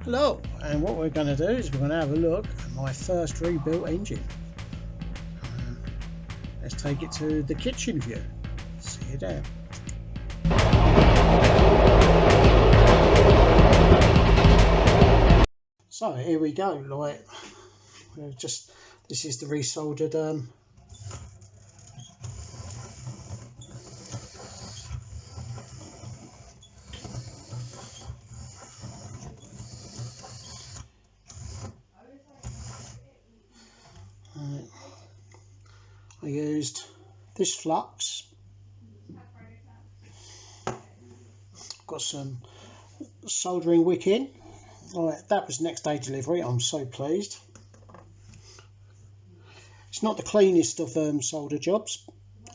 Hello, and what we're going to do is we're going to have a look at my first rebuilt engine. Let's take it to the kitchen view. See you there. So here we go. Like, this is the resoldered I used this flux, got some soldering wick in. Right, that was next day delivery. I'm so pleased. It's not the cleanest of solder jobs,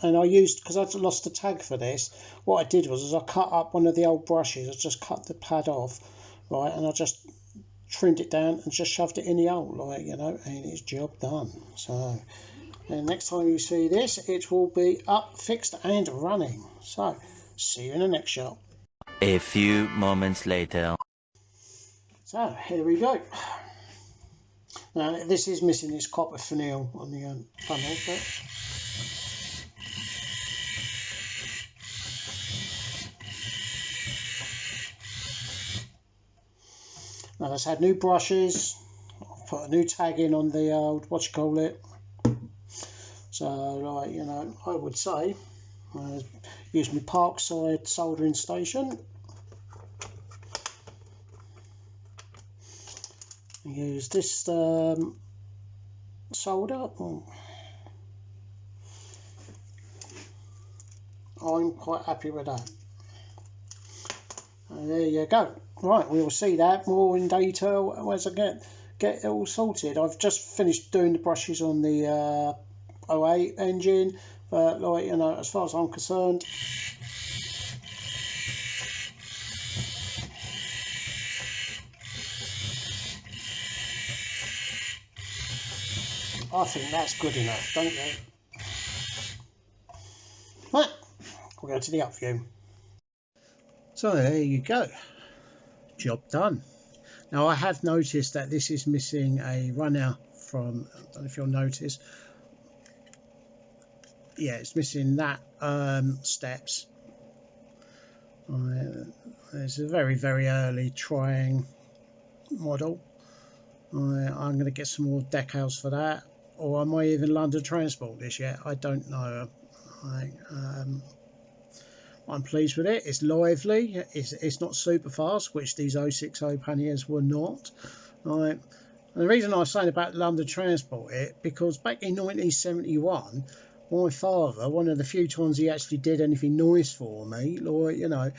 and I used, because I'd lost the tag for this, what I did was I cut up one of the old brushes. I just cut the pad off, right, and I just trimmed it down and just shoved it in the hole, like, you know, and it's job done. So, and next time you see this, it will be up, fixed and running. So, see you in the next shot. A few moments later. So, here we go. Now, this is missing this copper finial on the funnel, but now it's had new brushes. I've put a new tag in on the old, so, like, you know, I would say use my Parkside soldering station. Use this solder. I'm quite happy with that. And there you go. Right, we'll see that more in detail as I get it all sorted. I've just finished doing the brushes on the 08 engine, but, like, you know, as far as I'm concerned, I think that's good enough, don't you? Right, we'll go to the up view. So there you go, job done. Now I have noticed that this is missing a runner from, I don't know if you'll notice, yeah, it's missing that steps. It's a very early Triang model. I'm going to get some more decals for that, or I might even London transport this yet, I don't know. I'm pleased with it. It's lively, it's not super fast, which these 060 Panniers were not. And the reason I was saying about London transport it, because back in 1971 my father, one of the few times he actually did anything nice for me, like, you know,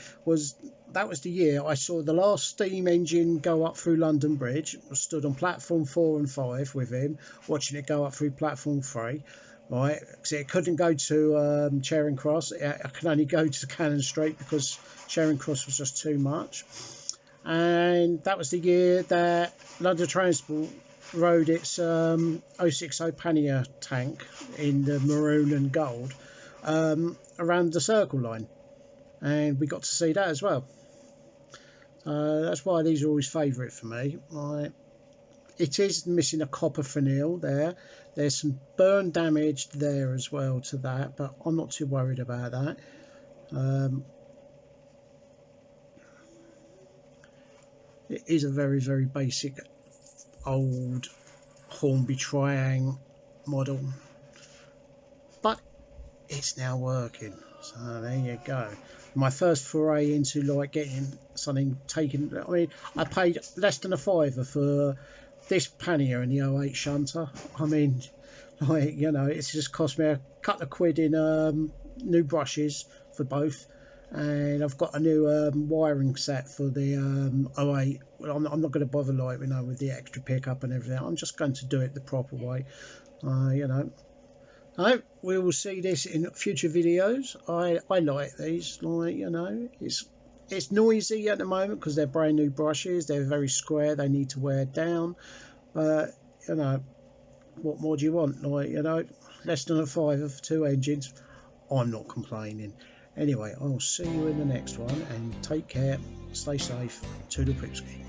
that was the year I saw the last steam engine go up through London Bridge. I stood on platform 4 and 5 with him, watching it go up through platform 3, right, because it couldn't go to Charing Cross. I could only go to Cannon Street because Charing Cross was just too much. And that was the year that London Transport rode its 060 Pannier tank in the maroon and gold around the Circle Line, and we got to see that as well. That's why these are always favourite for me. It is missing a copper finial there. There's some burn damage there as well to that, but I'm not too worried about that. It is a very basic old Hornby Triang model, but it's now working. So there you go. My first foray into, like, getting something taken. I mean, I paid less than a £5 for this pannier and the 08 shunter. I mean, like, you know, it's just cost me a couple of quid in new brushes for both, and I've got a new wiring set for the 08. Well, I'm not going to bother, like, you know, with the extra pickup and everything. I'm just going to do it the proper way. You know, we will see this in future videos. I like these, like, you know, it's noisy at the moment because they're brand new brushes. They're very square, they need to wear down, but, you know, what more do you want? Like, you know, less than a £5 for 2 engines. I'm not complaining. Anyway, I'll see you in the next one, and take care, stay safe, toodle pipski.